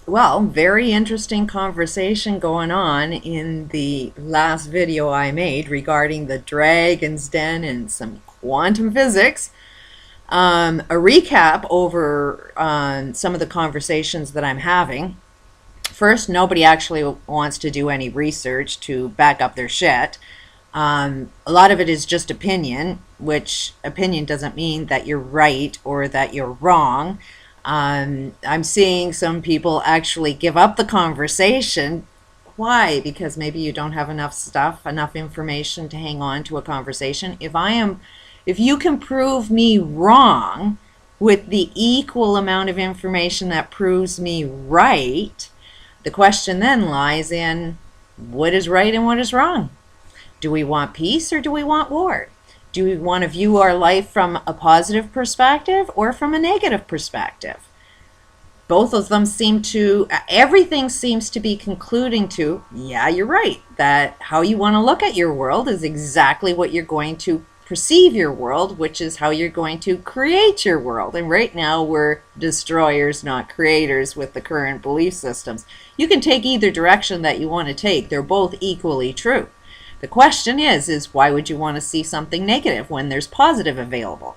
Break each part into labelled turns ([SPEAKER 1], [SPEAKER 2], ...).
[SPEAKER 1] Well, very interesting conversation going on in the last video I made regarding the Dragon's Den and some quantum physics. A recap over some of the conversations that I'm having. First, nobody actually wants to do any research to back up their shit. A lot of it is just opinion, which opinion doesn't mean that you're right or that you're wrong. I'm seeing some people actually give up the conversation. Why? Because maybe you don't have enough stuff, enough information to hang on to a conversation. If you can prove me wrong with the equal amount of information that proves me right, the question then lies in what is right and what is wrong. Do we want peace or do we want war? Do we want to view our life from a positive perspective or from a negative perspective? Both of them everything seems to be concluding to, yeah, you're right, that how you want to look at your world is exactly what you're going to perceive your world, which is how you're going to create your world. And right now we're destroyers, not creators, with the current belief systems. You can take either direction that you want to take. They're both equally true. The question is why would you want to see something negative when there's positive available?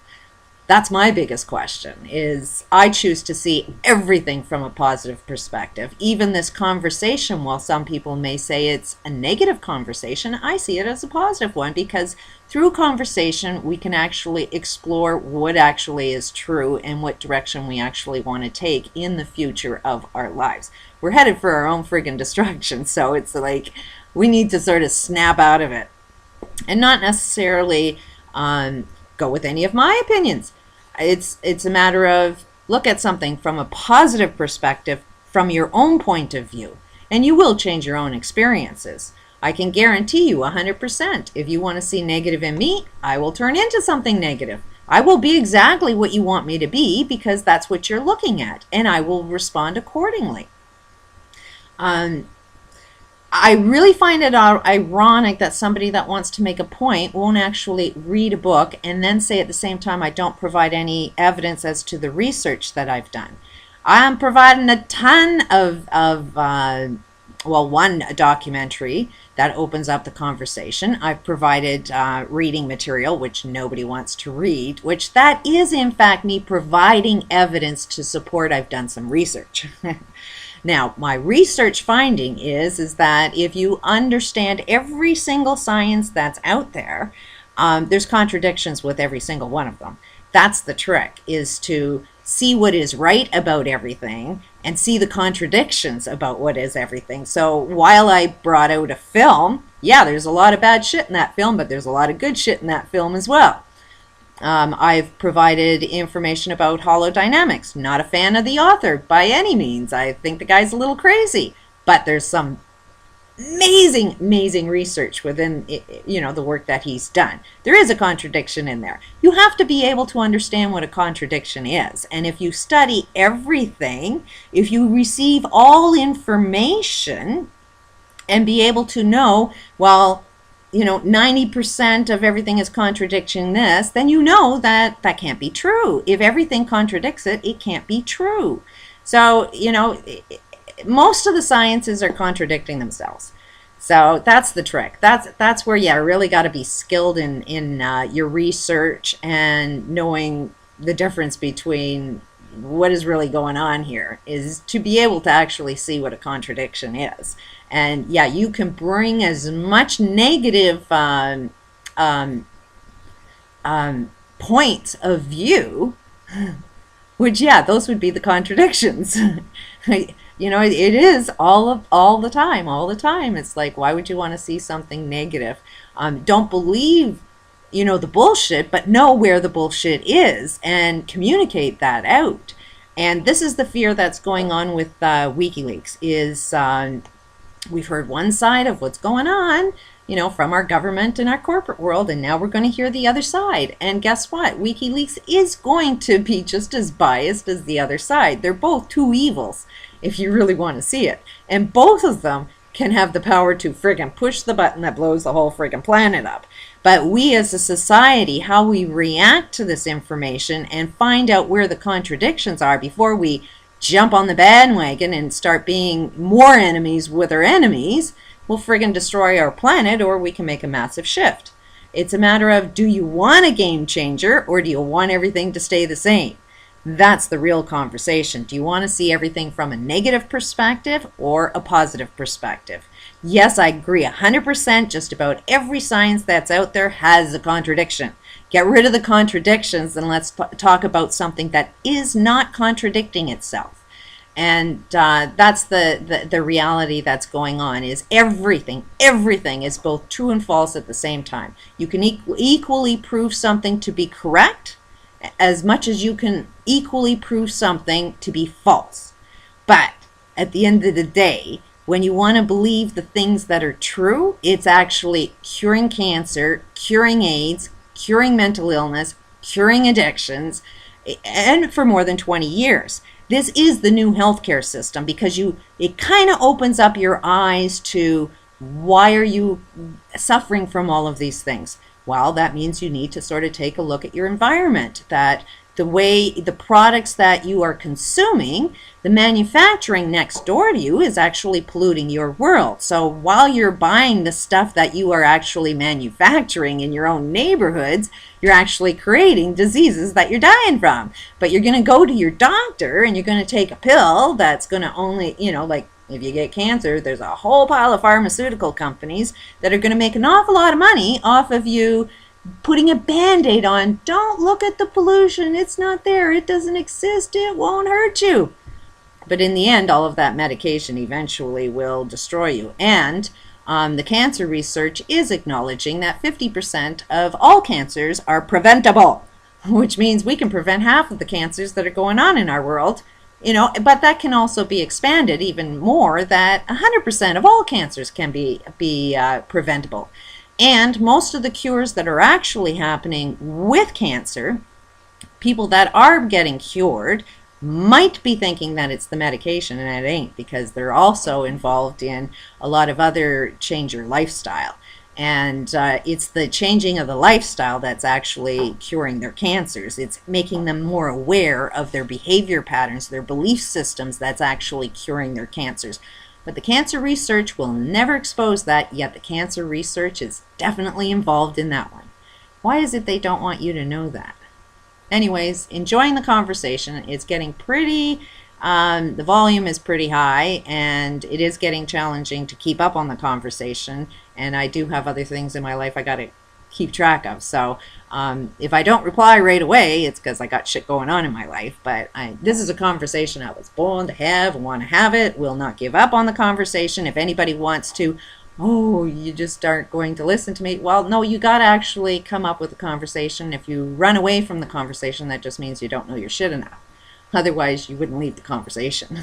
[SPEAKER 1] That's my biggest question, is I choose to see everything from a positive perspective. Even this conversation, while some people may say it's a negative conversation, I see it as a positive one, because through conversation we can actually explore what actually is true and what direction we actually want to take in the future of our lives. We're headed for our own friggin' destruction, so it's like we need to sort of snap out of it and not necessarily go with any of my opinions. It's a matter of look at something from a positive perspective from your own point of view, and you will change your own experiences. I can guarantee you 100%. If you want to see negative in me, I will turn into something negative. I will be exactly what you want me to be because that's what you're looking at, and I will respond accordingly. I really find it ironic that somebody that wants to make a point won't actually read a book and then say at the same time I don't provide any evidence as to the research that I've done. I'm providing a ton of one documentary that opens up the conversation. I've provided reading material, which nobody wants to read, which that is in fact me providing evidence to support I've done some research. Now, my research finding is that if you understand every single science that's out there, there's contradictions with every single one of them. That's the trick, is to see what is right about everything and see the contradictions about what is everything. So while I brought out a film, yeah, there's a lot of bad shit in that film, but there's a lot of good shit in that film as well. I've provided information about holodynamics. Not a fan of the author by any means. I think the guy's a little crazy, but there's some amazing research within the work that he's done. There is a contradiction in there. You have to be able to understand what a contradiction is, and if you study everything, if you receive all information and be able to know, well, 90% of everything is contradicting this, then you know that that can't be true. If everything contradicts it, it can't be true. So, most of the sciences are contradicting themselves. So that's the trick. That's where you really got to be skilled in your research and knowing the difference between what is really going on here, is to be able to actually see what a contradiction is. And yeah, you can bring as much negative points of view, which, yeah, those would be the contradictions. It is all the time. It's like, why would you want to see something negative? Don't believe the bullshit, but know where the bullshit is and communicate that out. And this is the fear that's going on with WikiLeaks, is we've heard one side of what's going on, from our government and our corporate world, and now we're going to hear the other side. And guess what? WikiLeaks is going to be just as biased as the other side. They're both two evils, if you really want to see it. And both of them can have the power to friggin' push the button that blows the whole friggin' planet up. But we as a society, how we react to this information and find out where the contradictions are before we jump on the bandwagon and start being more enemies with our enemies, we'll friggin' destroy our planet, or we can make a massive shift. It's a matter of, do you want a game changer, or do you want everything to stay the same? That's the real conversation. Do you want to see everything from a negative perspective or a positive perspective? Yes, I agree 100%. Just about every science that's out there has a contradiction. Get rid of the contradictions and let's talk about something that is not contradicting itself. And that's the reality that's going on, is everything is both true and false at the same time. You can equally prove something to be correct as much as you can equally prove something to be false. But at the end of the day, when you want to believe the things that are true, it's actually curing cancer, curing AIDS, curing mental illness, curing addictions, and for more than 20 years. This is the new healthcare system, because it kind of opens up your eyes to, why are you suffering from all of these things? Well, that means you need to sort of take a look at your environment, that the way the products that you are consuming, the manufacturing next door to you is actually polluting your world. So while you're buying the stuff that you are actually manufacturing in your own neighborhoods, you're actually creating diseases that you're dying from. But you're going to go to your doctor and you're going to take a pill that's going to only, like if you get cancer, there's a whole pile of pharmaceutical companies that are going to make an awful lot of money off of you putting a band-aid on. Don't look at the pollution. It's not there. It doesn't exist. It won't hurt you. But in the end, all of that medication eventually will destroy you. And the cancer research is acknowledging that 50% of all cancers are preventable, which means we can prevent half of the cancers that are going on in our world. But that can also be expanded even more, that 100% of all cancers can be preventable. And most of the cures that are actually happening with cancer, people that are getting cured might be thinking that it's the medication, and it ain't, because they're also involved in a lot of other change your lifestyle. And it's the changing of the lifestyle that's actually curing their cancers. It's making them more aware of their behavior patterns, their belief systems, that's actually curing their cancers. But the cancer research will never expose that, yet the cancer research is definitely involved in that one. Why is it they don't want you to know that? Anyways, enjoying the conversation. It's getting pretty, the volume is pretty high, and it is getting challenging to keep up on the conversation. And I do have other things in my life I got to keep track of. So if I don't reply right away, it's because I got shit going on in my life. But this is a conversation I was born to have, want to have it, will not give up on the conversation. If anybody wants to, oh, you just aren't going to listen to me. Well, no, you got to actually come up with a conversation. If you run away from the conversation, that just means you don't know your shit enough. Otherwise, you wouldn't leave the conversation.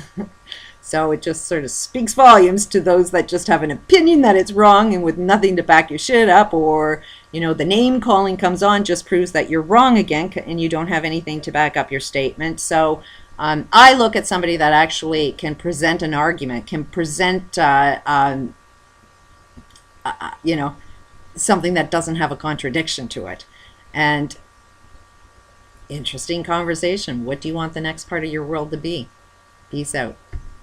[SPEAKER 1] So it just sort of speaks volumes to those that just have an opinion that it's wrong and with nothing to back your shit up, or, the name calling comes on, just proves that you're wrong again and you don't have anything to back up your statement. So I look at somebody that actually can present an argument, can present, something that doesn't have a contradiction to it. And interesting conversation. What do you want the next part of your world to be? Peace out.